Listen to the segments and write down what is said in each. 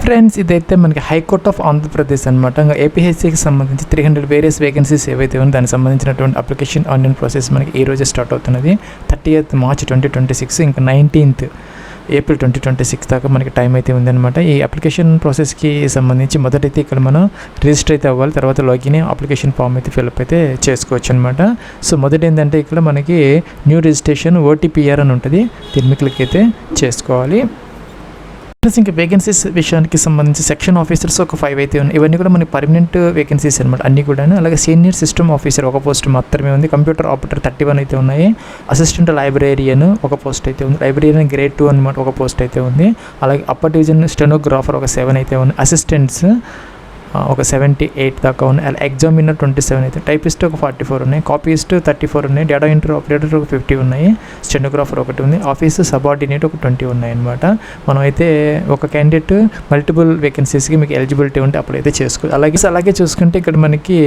Friends, ఇదైతే మనకి high court of Andhra Pradesh అనమాట. ఇంకా ఏపీహెచ్సికి సంబంధించి 300 వేరియస్ వేకెన్సీస్ ఏవైతే ఉన్నాయో దానికి సంబంధించినటువంటి అప్లికేషన్ ఆన్లైన్ ప్రాసెస్ మనకి ఈ రోజే స్టార్ట్ అవుతున్నది. 30th March 2026, ఇంకా 19th April 2026 దాకా మనకి టైం అయితే ఉందన్నమాట. ఈ అప్లికేషన్ ప్రాసెస్కి సంబంధించి మొదటైతే ఇక్కడ మనం రిజిస్టర్ అయితే అవ్వాలి. తర్వాత లాగిన్ అప్లికేషన్ ఫామ్ అయితే ఫిల్అప్ అయితే చేసుకోవచ్చు అనమాట. సో మొదటి ఏంటంటే ఇక్కడ మనకి న్యూ రిజిస్ట్రేషన్ OTPR అని ఉంటుంది. దీని మీద క్లిక్ అయితే చేసుకోవాలి. ప్లస్ ఇంకా వేకెన్సీస్ విషయానికి సంబంధించి సెక్షన్ ఆఫీసర్స్ ఒక 5 అయితే ఉన్నాయి. ఇవన్నీ కూడా మనకి పర్మనెంట్ వేకెన్సీస్ అనమాట అన్నీ కూడా. అలాగే సీనియర్ సిస్టమ్ ఆఫీసర్ ఒక పోస్ట్ మాత్రమే ఉంది. కంప్యూటర్ ఆపరేటర్ 31 అయితే ఉన్నాయి. అసిస్టెంట్ లైబ్రేరియన్ ఒక పోస్ట్ అయితే ఉంది. లైబ్రేరియన్ గ్రేడ్ 2 అనమాట ఒక పోస్ట్ అయితే ఉంది. అలాగే అప్పర్ డివిజన్ స్టెనోగ్రాఫర్ ఒక 7 అయితే ఉంది. అసిస్టెంట్స్ ఒక 78 దాకా ఉన్నాయి. అలా ఎగ్జామినర్ 27 అయితే. టైపిస్ట్ ఒక 44 ఉన్నాయి. కాపీస్ట్ 34 ఉన్నాయి. డేటా ఎంట్రీ ఆపరేటర్ ఒక 50 ఉన్నాయి. స్టెనోగ్రాఫర్ ఒకటి ఉంది. ఆఫీస్ సబార్డినేట్ ఒక 20 ఉన్నాయి అనమాట. మనం అయితే ఒక క్యాండిడేట్ మల్టిపుల్ వేకెన్సీస్కి మీకు ఎలిజిబిలిటీ ఉంటే అప్పుడైతే చేసుకోవాలి. అలాగే చూసుకుంటే ఇక్కడ మనకి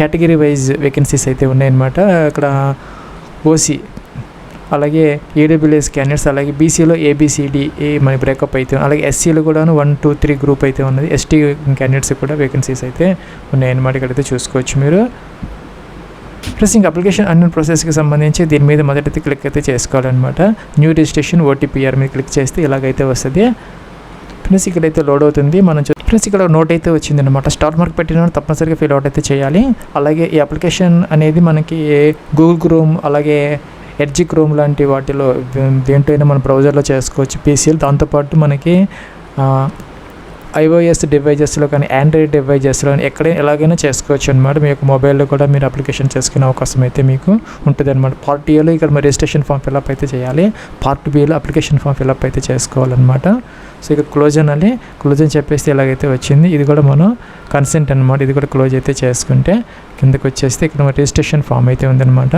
కేటగిరీ వైజ్ వేకెన్సీస్ అయితే ఉన్నాయన్నమాట. ఇక్కడ ఓసీ, అలాగే AWS క్యాండిడేట్స్, అలాగే బీసీలో ABCD మన బ్రేకప్ అయితే, అలాగే ఎస్సీలో కూడా 1, 2, 3 గ్రూప్ అయితే ఉన్నది. ST క్యాండిడేట్స్ కూడా వేకెన్సీస్ అయితే ఉన్నాయన్నమాట. ఇక్కడైతే చూసుకోవచ్చు మీరు. ప్లస్ ఇంకా అప్లికేషన్ అన్ని ప్రాసెస్కి సంబంధించి దీని మీద మొదటైతే క్లిక్ అయితే చేసుకోవాలన్నమాట. న్యూ రిజిస్ట్రేషన్ OTPR మీద క్లిక్ చేస్తే ఇలాగైతే వస్తుంది. ప్లస్ ఇక్కడైతే లోడ్ అవుతుంది. ప్లస్ ఇక్కడ నోట్ అయితే వచ్చింది అనమాట. స్టార్ మార్క్ పెట్టిన తప్పనిసరిగా ఫిల్ అవుట్ అయితే చేయాలి. అలాగే ఈ అప్లికేషన్ అనేది మనకి గూగుల్ క్రోమ్, అలాగే ఎడ్జ్ క్రోమ్ లాంటి వాటిలో దేంట్లో అయినా మన బ్రౌజర్లో చేసుకోవచ్చు PCL. దాంతోపాటు మనకి iOS డివైజెస్లో కానీ ఆండ్రాయిడ్ డివైజెస్లో ఎక్కడైనా ఎలాగైనా చేసుకోవచ్చు అనమాట. మీ యొక్క మొబైల్లో కూడా మీరు అప్లికేషన్ చేసుకునే అవకాశం అయితే మీకు ఉంటుంది అనమాట. పార్ట్ ఏలో ఇక్కడ మీరు రిజిస్ట్రేషన్ ఫామ్ ఫిల్అప్ అయితే చేయాలి. Part below application form fill up అయితే చేసుకోవాలన్నమాట. సో ఇక్కడ క్లోజ్ అని చెప్పేస్తే ఇలాగైతే వచ్చింది. ఇది కూడా మనం కన్సెంట్ అనమాట. ఇది కూడా క్లోజ్ అయితే చేసుకుంటే కిందకి వచ్చేస్తే ఇక్కడ రిజిస్ట్రేషన్ ఫామ్ అయితే ఉందన్నమాట.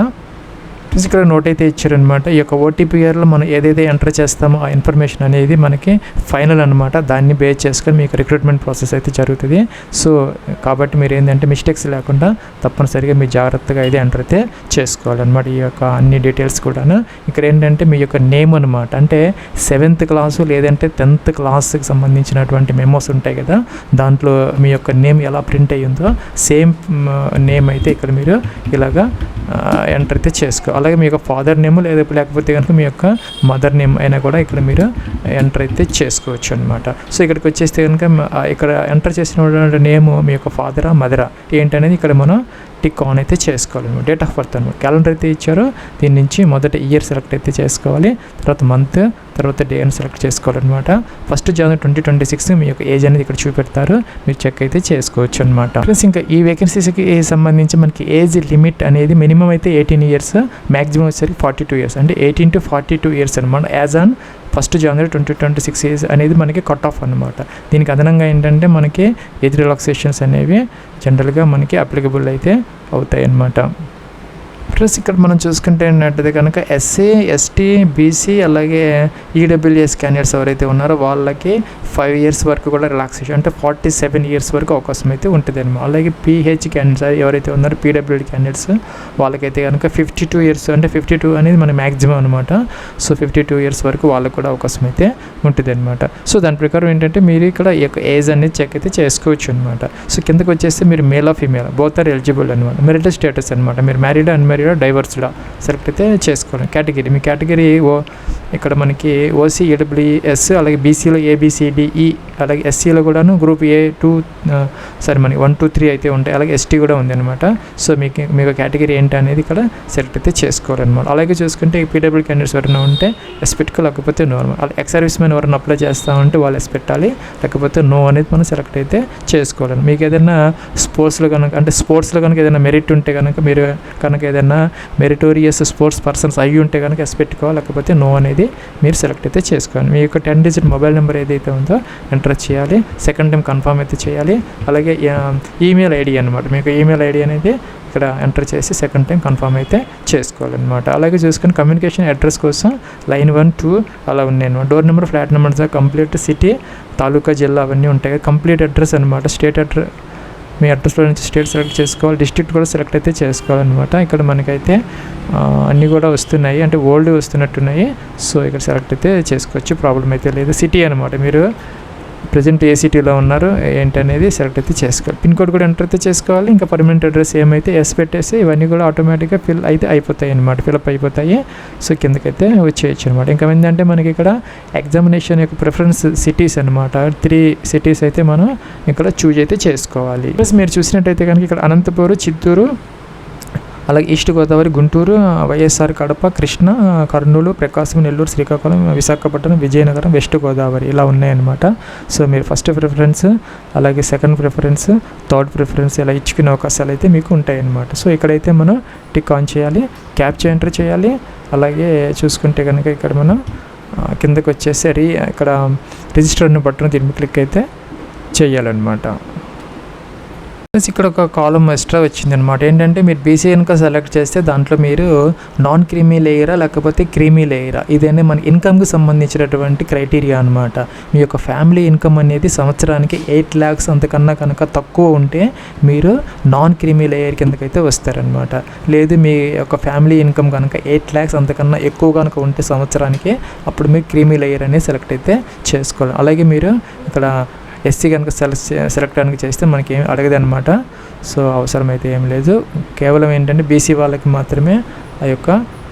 ఇక్కడ నోట్ అయితే ఇచ్చారనమాట. ఈ యొక్క OTPRలో మనం ఏదైతే ఎంటర్ చేస్తామో ఆ ఇన్ఫర్మేషన్ అనేది మనకి ఫైనల్ అనమాట. దాన్ని బేస్ చేసుకొని మీకు రిక్రూట్మెంట్ ప్రాసెస్ అయితే జరుగుతుంది. సో కాబట్టి మీరు ఏంటంటే మిస్టేక్స్ లేకుండా తప్పనిసరిగా మీ జాగ్రత్తగా అయితే ఎంటర్ అయితే చేసుకోవాలన్నమాట. ఈ యొక్క అన్ని డీటెయిల్స్ కూడాను. ఇక్కడ ఏంటంటే మీ యొక్క నేమ్ అనమాట. అంటే 7th క్లాసు లేదంటే 10th క్లాస్కి సంబంధించినటువంటి మెమోస్ ఉంటాయి కదా, దాంట్లో మీ యొక్క నేమ్ ఎలా ప్రింట్ అయ్యిందో సేమ్ నేమ్ అయితే ఇక్కడ మీరు ఇలాగా ఎంటర్ అయితే చేసుకోవాలి. అలాగే మీ యొక్క ఫాదర్ నేమ్ లేకపోతే కనుక మీ యొక్క మదర్ నేమ్ అయినా కూడా ఇక్కడ మీరు ఎంటర్ అయితే చేసుకోవచ్చు అనమాట. సో ఇక్కడికి వచ్చేస్తే కనుక ఇక్కడ ఎంటర్ చేసిన నేమ్ మీ యొక్క ఫాదరా మదరా ఏంటనేది ఇక్కడ మనం టిక్ ఆన్ అయితే చేసుకోవాలన్నమాట. డేట్ ఆఫ్ బర్త్ అనమాట. క్యాలెండర్ అయితే ఇచ్చారో దీని నుంచి మొదట ఇయర్ సెలెక్ట్ అయితే చేసుకోవాలి. తర్వాత మంత్, తర్వాత డే అని సెలెక్ట్ చేసుకోవాలన్నమాట. 1 January 2026 మీ యొక్క ఏజ్ అనేది ఇక్కడ చూపెడతారు. మీరు చెక్ అయితే చేసుకోవచ్చు అనమాట. ప్లస్ ఇంకా ఈ వేకెన్సీస్కి సంబంధించి మనకి ఏజ్ లిమిట్ అనేది మినిమం అయితే 18 years, మ్యాక్సిమం వచ్చేసరికి 42 years. అంటే 18 to 42 years అనమాట. యాజ్ ఆన్ 1 January 2026 అనేది మనకి కట్ ఆఫ్ అనమాట. దీనికి అదనంగా ఏంటంటే మనకి ఏజ్ రిలాక్సేషన్స్ అనేవి జనరల్గా మనకి అప్లికబుల్ అయితే అవుతాయి అన్నమాట. ప్లస్ ఇక్కడ మనం చూసుకుంటే ఏంటంటే కనుక SC, ST, BC అలాగే EWS క్యాండిడేట్స్ ఎవరైతే ఉన్నారో వాళ్ళకి 5 years వరకు కూడా రిలాక్సేషన్, అంటే 47 years వరకు అవకాశం అయితే ఉంటుంది అనమాట. అలాగే PH క్యాండిడేట్స్ ఎవరైతే ఉన్నారో PWD క్యాండిడేట్స్ వాళ్ళకైతే కనుక 52 years, అంటే 52 అనేది మన మ్యాక్సిమం అనమాట. సో 52 years వరకు వాళ్ళకు కూడా అవకాశం అయితే ఉంటుంది అనమాట. సో దాని ప్రకారం ఏంటంటే మీరు ఇక్కడ ఈ యొక్క ఏజ్ అనేది చెక్ అయితే చేసుకోవచ్చు అనమాట. సో కిందకి వచ్చేస్తే మీరు male or female both are eligible అనమాట. మెరిటల్ స్టేటస్ అనమాట. మీరు మ్యారీడ్ అన్మ్యారీడ్ డైవర్స్డా సెలెక్ట్ అయితే చేసుకోవాలి. కేటగిరీ మీ కేటగిరీ ఇక్కడ మనకి OC, AWS, అలాగే BCలో ABCDE, అలాగే SCలో కూడాను గ్రూప్ A2 మనకి 1, 2, 3 అయితే ఉంటాయి. అలాగే ST కూడా ఉంది అనమాట. సో మీకు కేటగిరీ ఏంటి అనేది ఇక్కడ సెలెక్ట్ అయితే చేసుకోవాలన్నమాట. అలాగే చూసుకుంటే PWD క్యాండిడేట్స్ ఎవరైనా ఉంటే ఎస్ పెట్టుకో, లేకపోతే నార్మల్. అలాగే ఎక్స్ సర్వీస్ మ్యాన్ ఎవరైనా అప్లై చేస్తామంటే వాళ్ళు ఎస్ పెట్టాలి, లేకపోతే నో అనేది మనం సెలెక్ట్ అయితే చేసుకోవాలి. మీకు ఏదైనా స్పోర్ట్స్లో కనుక ఏదైనా మెరిట్ ఉంటే కనుక మీరు కనుక ఏదైనా మెరిటోరియస్ స్పోర్ట్స్ పర్సన్స్ అయ్యి ఉంటే కనుక ఎస్ పెట్టుకోవాలి, లేకపోతే నో అనేది మీరు సెలెక్ట్ అయితే చేసుకోవాలి. మీ యొక్క 10-digit మొబైల్ నెంబర్ ఏదైతే ఉందో ఎంటర్ చేయాలి. సెకండ్ టైం కన్ఫర్మ్ అయితే చేయాలి. అలాగే ఈమెయిల్ ఐడి అనమాట. మీకు ఈమెయిల్ ఐడి అనేది ఇక్కడ ఎంటర్ చేసి సెకండ్ టైం కన్ఫర్మ్ అయితే చేసుకోవాలన్నమాట. అలాగే చూసుకొని కమ్యూనికేషన్ అడ్రస్ కోసం లైన్ 1, 2 అలా ఉన్నాయి అనమాట. Door number, flat numbers, complete city, taluka, జిల్లా అవన్నీ ఉంటాయి. కంప్లీట్ అడ్రస్ అనమాట. స్టేట్ అడ్రస్, మీ అడ్రస్లో నుంచి స్టేట్ సెలెక్ట్ చేసుకోవాలి. డిస్ట్రిక్ట్ కూడా సెలెక్ట్ అయితే చేసుకోవాలన్నమాట. ఇక్కడ మనకైతే అన్నీ కూడా వస్తున్నాయి, అంటే ఓల్డ్ వస్తున్నట్టున్నాయి. సో ఇక్కడ సెలెక్ట్ అయితే చేసుకోవచ్చు, ప్రాబ్లం అయితే లేదు. సిటీ అనమాట. మీరు ప్రజెంట్ ఏ సిటీలో ఉన్నారు ఏంటనేది సెలెక్ట్ అయితే చేసుకోవాలి. పిన్ కోడ్ కూడా ఎంటర్ అయితే చేసుకోవాలి. ఇంకా పర్మనెంట్ అడ్రస్ ఏమైతే ఎస్ పెట్టేసి ఇవన్నీ కూడా ఆటోమేటిక్గా ఫిల్ అయితే అయిపోతాయి అనమాట, ఫిల్అప్ అయిపోతాయి. సో కిందకైతే వచ్చేయచ్చు అనమాట. ఇంకా ఏంటంటే మనకి ఇక్కడ ఎగ్జామినేషన్ యొక్క ప్రిఫరెన్స్ సిటీస్ అనమాట, 3 సిటీస్ అయితే మనం ఇక్కడ చూజ్ అయితే చేసుకోవాలి. ప్లస్ మీరు చూసినట్టయితే కనుక ఇక్కడ అనంతపురం, చిత్తూరు, అలాగే ఈస్ట్ గోదావరి, గుంటూరు, వైఎస్ఆర్ కడప, కృష్ణ, కర్నూలు, ప్రకాశం, నెల్లూరు, శ్రీకాకుళం, విశాఖపట్నం, విజయనగరం, వెస్ట్ గోదావరి ఇలా ఉన్నాయన్నమాట. సో మీరు ఫస్ట్ ప్రిఫరెన్స్, అలాగే సెకండ్ ప్రిఫరెన్స్, థర్డ్ ప్రిఫరెన్స్ ఇలా ఇచ్చుకునే అవకాశాలు అయితే మీకు ఉంటాయన్నమాట. సో ఇక్కడైతే మనం టిక్ ఆన్ చేయాలి, క్యాప్చా ఎంటర్ చేయాలి. అలాగే చూసుకుంటే కనుక ఇక్కడ మనం కిందకి వచ్చేసి ఇక్కడ రిజిస్టర్ అన్న బటన్ దీన్ని క్లిక్ అయితే చేయాలన్నమాట. ఇక్కడ ఒక కాలం ఎక్స్ట్రా వచ్చిందనమాట. ఏంటంటే మీరు బీసీ కనుక సెలెక్ట్ చేస్తే దాంట్లో మీరు నాన్ క్రీమీ లేయరా లేకపోతే క్రీమీ లేయరా, ఇదేనే మన ఇన్కమ్కి సంబంధించినటువంటి క్రైటీరియా అనమాట. మీ యొక్క ఫ్యామిలీ ఇన్కమ్ అనేది సంవత్సరానికి 8 lakhs అంతకన్నా కనుక తక్కువ ఉంటే మీరు నాన్ క్రీమీ లేయర్ కిందకైతే వస్తారనమాట. లేదు మీ యొక్క ఫ్యామిలీ ఇన్కమ్ కనుక 8 lakhs అంతకన్నా ఎక్కువ కనుక ఉంటే సంవత్సరానికి, అప్పుడు మీరు క్రీమీ లేయర్ అనేది సెలెక్ట్ అయితే చేసుకోవాలి. అలాగే మీరు ఇక్కడ ఎస్సీ కనుక సెలెక్ట్ కనుక చేస్తే మనకి ఏమి అడగదనమాట. సో అవసరమైతే ఏం లేదు, కేవలం ఏంటంటే బీసీ వాళ్ళకి మాత్రమే ఆ యొక్క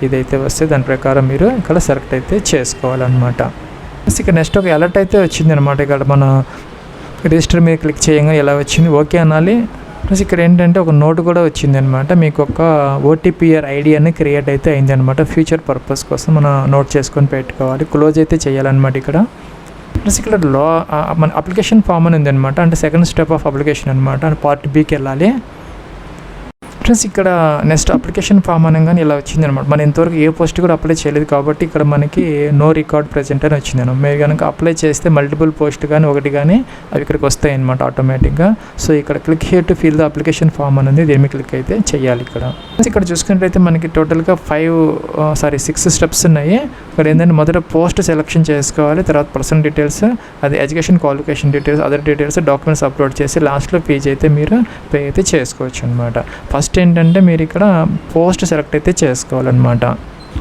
ఇదైతే వస్తే దాని ప్రకారం మీరు ఇక్కడ సెలెక్ట్ అయితే చేసుకోవాలన్నమాట. ఇక్కడ నెక్స్ట్ ఒక అలర్ట్ అయితే వచ్చిందనమాట. ఇక్కడ మన రిజిస్టర్ మీద క్లిక్ చేయగానే ఎలా వచ్చింది ఓకే అనాలి. ప్లస్ ఇక్కడ ఏంటంటే ఒక నోట్ కూడా వచ్చిందనమాట, మీకు ఒక ఓటీపీఆర్ ఐడి అనేది క్రియేట్ అయితే అయిందనమాట. ఫ్యూచర్ పర్పస్ కోసం మనం నోట్ చేసుకొని పెట్టుకోవాలి, క్లోజ్ అయితే చేయాలన్నమాట. ఇక్కడ ప్లస్ ఇక్కడ మన అప్లికేషన్ ఫామ్ అని ఉందన్నమాట, అంటే సెకండ్ స్టెప్ ఆఫ్ అప్లికేషన్ అనమాట, అంటే పార్ట్ బికి వెళ్ళాలి. ఫ్రెండ్స్ ఇక్కడ నెక్స్ట్ అప్లికేషన్ ఫామ్ అనగానే ఇలా వచ్చింది అనమాట. మనం ఇంతవరకు ఏ పోస్ట్ కూడా అప్లై చేయలేదు కాబట్టి ఇక్కడ మనకి నో రికార్డ్ ప్రెజెంట్ అని వచ్చింది అనమాట. మీరు కనుక అప్లై చేస్తే మల్టిపుల్ పోస్ట్ కానీ ఒకటి కానీ అవి ఇక్కడికి వస్తాయి అనమాట ఆటోమేటిక్గా. సో ఇక్కడ click here to fill the application form అనేది దీని క్లిక్ అయితే చేయాలి. ఇక్కడ చూసుకున్నట్లయితే మనకి టోటల్గా 6 స్టెప్స్ ఉన్నాయి. ఇక్కడ ఏంటంటే మొదట పోస్ట్ సెలెక్షన్ చేసుకోవాలి, తర్వాత పర్సనల్ డీటెయిల్స్, అది education qualification details, other details, documents upload చేసి లాస్ట్లో ఫీజు అయితే మీరు పే అయితే చేసుకోవచ్చు అనమాట. ఫస్ట్ ఏంటంటే మీరు ఇక్కడ పోస్ట్ సెలెక్ట్ అయితే చేసుకోవాలన్నమాట.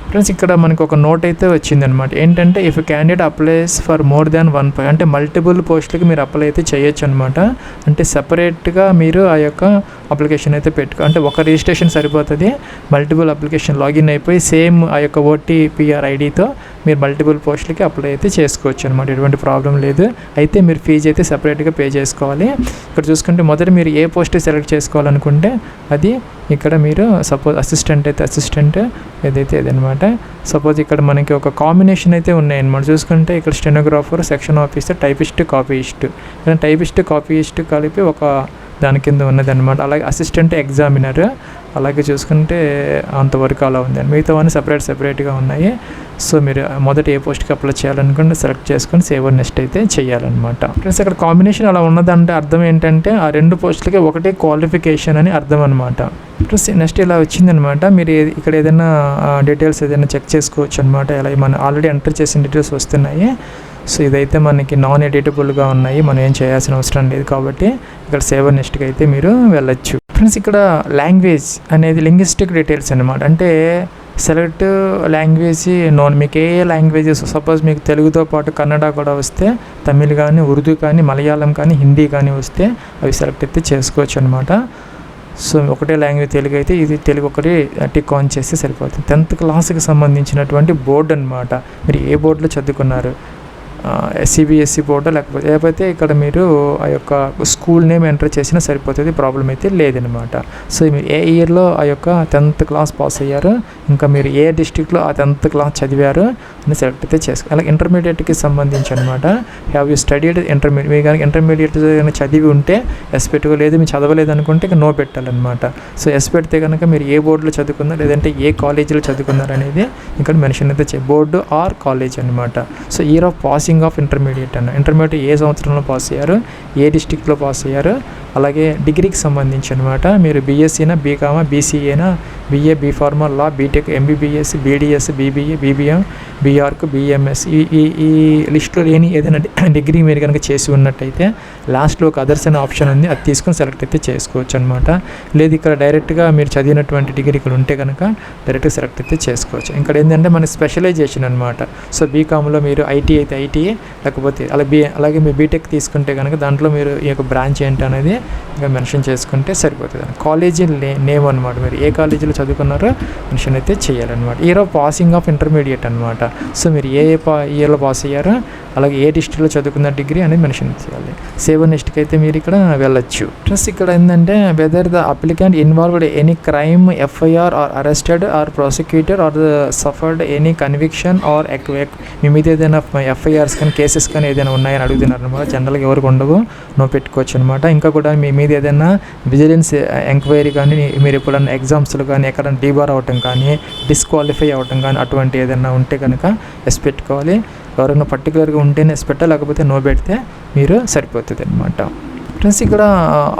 ఫ్రెండ్స్ ఇక్కడ మనకు ఒక నోట్ అయితే వచ్చిందనమాట. ఏంటంటే if candidate applies for more than 1 point, అంటే మల్టిపుల్ పోస్టులకి మీరు అప్లై అయితే చేయొచ్చు అనమాట. అంటే సపరేట్గా మీరు ఆ యొక్క అప్లికేషన్ అయితే అంటే ఒక రిజిస్ట్రేషన్ సరిపోతుంది. మల్టిపుల్ అప్లికేషన్ లాగిన్ అయిపోయి సేమ్ ఆ యొక్క ఓటీపీఆర్ ఐడితో మీరు మల్టిపుల్ పోస్టులకి అప్లై అయితే చేసుకోవచ్చు అనమాట. ఎటువంటి ప్రాబ్లం లేదు. అయితే మీరు ఫీజు అయితే సపరేట్గా పే చేసుకోవాలి. ఇక్కడ చూసుకుంటే మొదట మీరు ఏ పోస్ట్ సెలెక్ట్ చేసుకోవాలనుకుంటే అది ఇక్కడ మీరు సపోజ్ అసిస్టెంట్ అయితే అసిస్టెంట్, ఏదైతే ఏదనమాట. సపోజ్ ఇక్కడ మనకి ఒక కాంబినేషన్ అయితే ఉన్నాయన్నమాట. చూసుకుంటే ఇక్కడ stenographer, section officer, typist, copyist, ఇక్కడ టైపిస్ట్ కాపీయిస్ట్ కలిపి ఒక దాని కింద ఉన్నదన్నమాట. అలాగే అసిస్టెంట్ ఎగ్జామినర్, అలాగే చూసుకుంటే అంతవరకు అలా ఉంది. మిగతావన్నీ సపరేట్గా ఉన్నాయి. సో మీరు మొదట ఏ పోస్ట్కి అప్లై చేయాలనుకుంటే సెలెక్ట్ చేసుకొని సేవ్ నెక్స్ట్ అయితే చేయాలన్నమాట. ఫ్రెండ్స్ ఇక్కడ కాంబినేషన్ అలా ఉన్నదంటే అర్థం ఏంటంటే ఆ 2 పోస్టులకి ఒకటే క్వాలిఫికేషన్ అని అర్థం అనమాట. ప్లస్ నెక్స్ట్ ఇలా వచ్చిందనమాట. మీరు ఇక్కడ ఏదైనా డీటెయిల్స్ ఏదైనా చెక్ చేసుకోవచ్చు అనమాట. ఇలా మనం ఆల్రెడీ ఎంటర్ చేసిన డీటెయిల్స్ వస్తున్నాయి. సో ఇదైతే మనకి నాన్ ఎడిటబుల్గా ఉన్నాయి, మనం ఏం చేయాల్సిన అవసరం లేదు కాబట్టి ఇక్కడ సేవ్ నెక్స్ట్కి అయితే మీరు వెళ్ళొచ్చు. ఫ్రెండ్స్ ఇక్కడ లాంగ్వేజ్ అనేది లింగ్విస్టిక్ డీటెయిల్స్ అనమాట. అంటే సెలెక్ట్ లాంగ్వేజ్ మీకు ఏ లాంగ్వేజెస్, సపోజ్ మీకు తెలుగుతో పాటు కన్నడ కూడా వస్తే, తమిళ్ కానీ, ఉర్దూ కానీ, మలయాళం కానీ, హిందీ కానీ వస్తే అవి సెలెక్ట్ అయితే చేసుకోవచ్చు అనమాట. సో ఒకటే లాంగ్వేజ్ తెలుగు అయితే ఇది తెలుగు ఒకటి టిక్ ఆన్ చేస్తే సరిపోతుంది. 10th క్లాస్కి సంబంధించినటువంటి బోర్డు అనమాట. మీరు ఏ బోర్డులో చదువుకున్నారు, సిబిఎస్ఈ బోర్డు లేకపోతే ఇక్కడ మీరు ఆ యొక్క స్కూల్ నేమ్ ఎంటర్ చేసినా సరిపోతుంది, ప్రాబ్లం అయితే లేదనమాట. సో మీరు ఏ ఇయర్లో ఆ యొక్క 10th క్లాస్ పాస్ అయ్యారు, ఇంకా మీరు ఏ డిస్ట్రిక్ట్లో ఆ 10th క్లాస్ చదివారు అని సెలెక్ట్ అయితే చేసుకోవాలి. అలాగే ఇంటర్మీడియట్కి సంబంధించి అనమాట. హ్యావ్ యూ స్టడీడ్ ఇంటర్మీడియట్, మీరు కానీ ఇంటర్మీడియట్ చదివి ఉంటే ఎస్ పెట్టుకో, లేదు మీరు చదవలేదు అనుకుంటే ఇక నో పెట్టాలన్నమాట. సో ఎస్ పెడితే కనుక మీరు ఏ బోర్డులో చదువుకున్నారు లేదంటే ఏ కాలేజీలో చదువుకున్నారు అనేది ఇక్కడ మెన్షన్ అయితే బోర్డు ఆర్ కాలేజ్ అనమాట. So year of passing of intermediate intermediate ఏ సంవత్సరంలో పాస్ అయ్యారు, ఏ డిస్ట్రిక్ట్లో పాస్ అయ్యారు, అలాగే డిగ్రీకి సంబంధించి అనమాట మీరు బీఎస్సీనా, బీకామా, బీసీఏనా, BA, B Pharma, law, B Tech, MBBS, BDS, BBA, BBM, B Arch, BMS ఈ లిస్టులో లేని ఏదైనా డిగ్రీ మీరు కనుక చేసి ఉన్నట్టయితే లాస్ట్లో ఒక అదర్స్ అనే ఆప్షన్ ఉంది, అది తీసుకొని సెలెక్ట్ అయితే చేసుకోవచ్చు అనమాట. లేదు ఇక్కడ డైరెక్ట్గా మీరు చదివినటువంటి డిగ్రీ ఇక్కడ ఉంటే కనుక డైరెక్ట్గా సెలెక్ట్ అయితే చేసుకోవచ్చు. ఇక్కడ ఏంటంటే మన స్పెషలైజేషన్ అనమాట. సో బీకామ్లో మీరు ఐటీ అయితే ఐటీఏ, లేకపోతే అలాగే మీరు బీటెక్ తీసుకుంటే కనుక దాంట్లో మీరు ఈ యొక్క బ్రాంచ్ ఏంటి అనేది ఇంకా మెన్షన్ చేసుకుంటే సరిపోతుంది. కాలేజీ నేమ్ అనమాట, మీరు ఏ కాలేజీలో చదువుకున్నారో మెన్షన్ అయితే చేయాలన్నమాట. Year of passing of intermediate అనమాట. సో మీరు ఏ ఇయర్లో పాస్ అయ్యారో అలాగే ఏ డిస్ట్రిక్ట్లో చదువుకున్న డిగ్రీ అనేది మెన్షన్ చేయాలి. సేవ్ నెక్స్ట్కి అయితే మీరు ఇక్కడ వెళ్ళొచ్చు. ప్లస్ ఇక్కడ ఏంటంటే whether the applicant involved any crime, FIR or arrested or prosecuted or suffered any conviction or మీ మీద ఏదైనా ఎఫ్ఐఆర్స్ కానీ కేసెస్ కానీ ఏదైనా ఉన్నాయని అడుగుతున్నారు అనమాట. జనరల్గా ఎవరికి ఉండవు, నో పెట్టుకోవచ్చు అనమాట. ఇంకా కూడా మీ మీద ఏదైనా విజిలెన్స్ ఎంక్వైరీ కానీ, మీరు ఎప్పుడన్నా ఎగ్జామ్స్లో కానీ ఎక్కడైనా డీబార్ అవ్వటం కానీ, డిస్క్వాలిఫై అవ్వటం కానీ అటువంటి ఏదైనా ఉంటే కనుక ఎస్ పెట్టుకోవాలి. ఎవరైనా పర్టికులర్గా ఉంటేనే ఎస్ పెట్టాలి, లేకపోతే నో పెడితే మీరు సరిపోతుంది అనమాట. ఫ్రెండ్స్ ఇక్కడ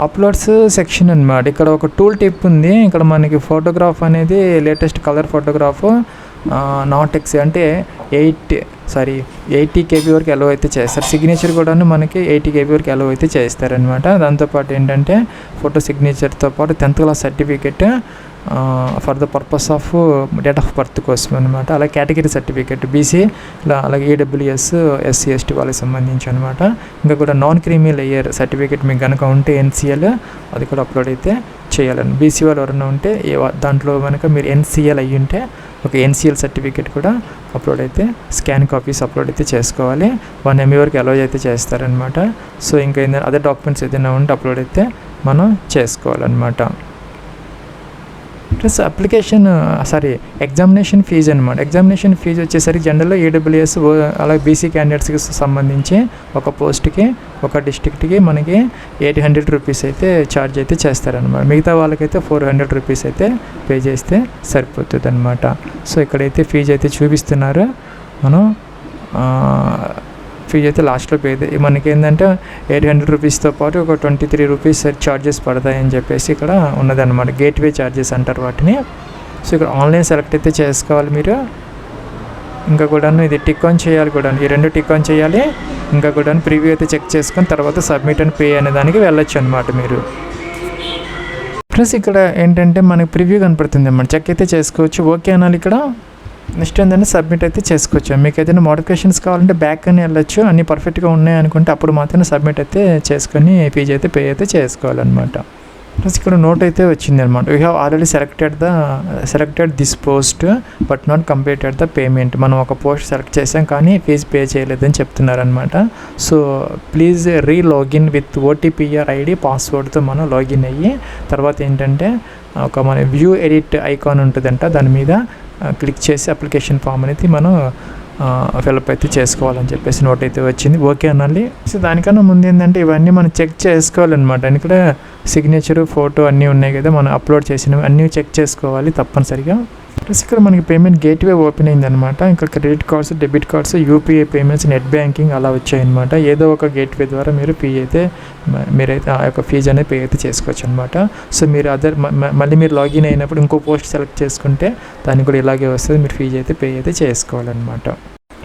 అప్లోడ్స్ సెక్షన్ అనమాట. ఇక్కడ ఒక టూల్ టిప్ ఉంది. ఇక్కడ మనకి ఫోటోగ్రాఫ్ అనేది latest colour photograph not X అంటే 80 KB వరకు అలో అయితే చేస్తారు. సిగ్నేచర్ కూడా మనకి 80 KB వరకు అలో అయితే చేస్తారనమాట. దాంతోపాటు ఏంటంటే ఫోటో సిగ్నేచర్తో పాటు 10th class certificate for the purpose of date of birth కోసం అనమాట. అలాగే కేటగిరీ సర్టిఫికెట్ బీసీ, అలాగే ఈడబ్ల్యూఎస్, ఎస్సీ, ఎస్టీ వాళ్ళకి సంబంధించి అనమాట. ఇంకా కూడా నాన్ క్రీమీ లేయర్ సర్టిఫికెట్ మీకు కనుక ఉంటే ఎన్సీఎల్ అది కూడా అప్లోడ్ అయితే చేయాలని. బీసీ వాళ్ళు ఎవరైనా ఉంటే దాంట్లో కనుక మీరు ఎన్సీఎల్ అయ్యి ఉంటే ఒక ఎన్సీఎల్ సర్టిఫికేట్ కూడా అప్లోడ్ అయితే స్కాన్ కాపీస్ అప్లోడ్ అయితే చేసుకోవాలి. 1 MB వరకు అలో అయితే చేస్తారనమాట. సో ఇంకా ఏదైనా అదర్ డాక్యుమెంట్స్ ఏదైనా ఉంటే అప్లోడ్ అయితే మనం చేసుకోవాలన్నమాట. ప్లస్ ఎగ్జామినేషన్ ఫీజు అనమాట. ఎగ్జామినేషన్ ఫీజు వచ్చేసరికి జనరల్లో ఈడబ్ల్యూఎస్ అలాగే బీసీ క్యాండిడేట్స్కి సంబంధించి ఒక పోస్ట్కి ఒక డిస్ట్రిక్ట్కి మనకి 800 రూపీస్ అయితే ఛార్జ్ అయితే చేస్తారనమాట. మిగతా వాళ్ళకైతే 400 రూపీస్ అయితే పే చేస్తే సరిపోతుంది అనమాట. సో ఇక్కడైతే ఫీజు అయితే చూపిస్తున్నారు. మనం ఫీజు అయితే లాస్ట్లో పే మనకి ఏంటంటే 800 రూపీస్తో పాటు ఒక 23 రూపీస్ ఛార్జెస్ పడతాయని చెప్పేసి ఇక్కడ ఉన్నదన్నమాట. గేట్వే ఛార్జెస్ అంటారు వాటిని. సో ఇక్కడ ఆన్లైన్ సెలెక్ట్ అయితే చేసుకోవాలి మీరు. ఇంకా కూడా ఇది టిక్ ఆన్ చేయాలి కూడా, ఈ 2 టిక్ ఆన్ చేయాలి. ఇంకా కూడా ప్రివ్యూ అయితే చెక్ చేసుకొని తర్వాత సబ్మిట్ అండ్ పే అనే దానికి వెళ్ళొచ్చు అనమాట మీరు. ప్లస్ ఇక్కడ ఏంటంటే మనకి ప్రివ్యూ కనపడుతుంది అన్నమాట. చెక్ అయితే చేసుకోవచ్చు. ఓకే అనాలి ఇక్కడ. నెక్స్ట్ ఏంటంటే సబ్మిట్ అయితే చేసుకోవచ్చు. మీకు ఏదైనా మోడిఫికేషన్స్ కావాలంటే బ్యాక్ అని వెళ్ళొచ్చు. అన్నీ పర్ఫెక్ట్గా ఉన్నాయి అనుకుంటే అప్పుడు మాత్రమే సబ్మిట్ అయితే చేసుకొని ఫీజు అయితే పే అయితే చేసుకోవాలన్నమాట. ప్లస్ ఇక్కడ నోట్ అయితే వచ్చింది అనమాట. We have already selected this post but not completed the payment. మనం ఒక పోస్ట్ సెలెక్ట్ చేసాం కానీ ఫీజు పే చేయలేదని చెప్తున్నారనమాట. So please login with OTP or ID పాస్వర్డ్తో మనం లాగిన్ అయ్యి తర్వాత ఏంటంటే ఒక మన వ్యూ ఎడిట్ ఐకాన్ ఉంటుందంట, దాని మీద క్లిక్ చేసి అప్లికేషన్ ఫామ్ అనేది మనం ఫిల్అప్ అయితే చేసుకోవాలని చెప్పేసి నోట్ అయితే వచ్చింది. ఓకే అనాలి. సో దానికన్నా ముందు ఏంటంటే ఇవన్నీ మనం చెక్ చేసుకోవాలన్నమాట. ఇక్కడ సిగ్నేచరు, ఫోటో అన్నీ ఉన్నాయి కదా, మనం అప్లోడ్ చేసినవి అన్నీ చెక్ చేసుకోవాలి తప్పనిసరిగా. ప్లస్ ఇక్కడ మనకి పేమెంట్ గేట్వే ఓపెన్ అయిందనమాట. ఇంకా credit cards, debit cards, UPI payments, net banking అలా వచ్చాయన్నమాట. ఏదో ఒక గేట్వే ద్వారా మీరైతే ఆ యొక్క ఫీజు అనేది పే అయితే చేసుకోవచ్చు అనమాట. సో మీరు మళ్ళీ మీరు లాగిన్ అయినప్పుడు ఇంకో పోస్ట్ సెలెక్ట్ చేసుకుంటే దానికి కూడా ఇలాగే వస్తుంది. మీరు ఫీజు అయితే పే అయితే చేసుకోవాలన్నమాట.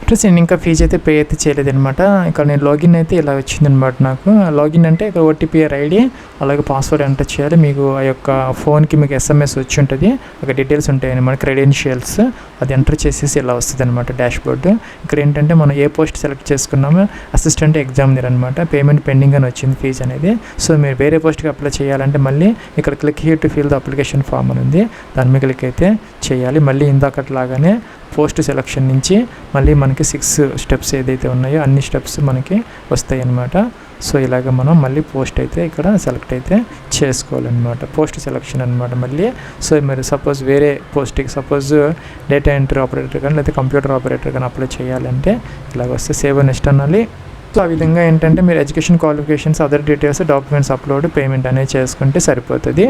ప్లస్ నేను ఇంకా ఫీజు అయితే పే అయితే చేయలేదనమాట. ఇక్కడ నేను లాగిన్ అయితే ఇలా వచ్చిందనమాట. నాకు లాగిన్ అంటే ఇక్కడ ఓటీపీఆర్ ఐడి అలాగే పాస్వర్డ్ ఎంటర్ చేయాలి. మీకు ఆ యొక్క ఫోన్కి మీకు SMS వచ్చి ఉంటుంది, అక్కడ డీటెయిల్స్ ఉంటాయి అనమాట, క్రెడెన్షియల్స్. అది ఎంటర్ చేసేసి ఇలా వస్తుంది అనమాట డాష్ బోర్డ్. ఇక్కడ ఏంటంటే మనం ఏ పోస్ట్ సెలెక్ట్ చేసుకున్నామో అసిస్టెంట్ ఎగ్జామినర్ అనమాట. పేమెంట్ పెండింగ్ అని వచ్చింది ఫీజు అనేది. సో మీరు వేరే పోస్ట్కి అప్లై చేయాలంటే మళ్ళీ ఇక్కడ click here to fill the application form అని ఉంది, దాని మీద క్లిక్ అయితే చేయాలి. మళ్ళీ ఇందాకట్లాగానే పోస్ట్ సెలక్షన్ నుంచి మళ్ళీ మనకి 6 స్టెప్స్ ఏదైతే ఉన్నాయో అన్ని స్టెప్స్ మనకి వస్తాయి అన్నమాట. సో ఇలాగ మనం మళ్ళీ పోస్ట్ అయితే ఇక్కడ సెలెక్ట్ అయితే చేసుకోవాలన్నమాట. పోస్ట్ సెలక్షన్ అనమాట మళ్ళీ. సో మీరు సపోజ్ వేరే పోస్ట్కి సపోజ్ డేటా ఎంట్రీ ఆపరేటర్ కానీ లేకపోతే కంప్యూటర్ ఆపరేటర్ కానీ అప్లై చేయాలంటే ఇలాగ వస్తే సేవ్ నెక్స్ట్ అనాలి. సో ఆ విధంగా ఏంటంటే మీరు education qualifications, other details, documents upload, payment అనేది చేసుకుంటే సరిపోతుంది.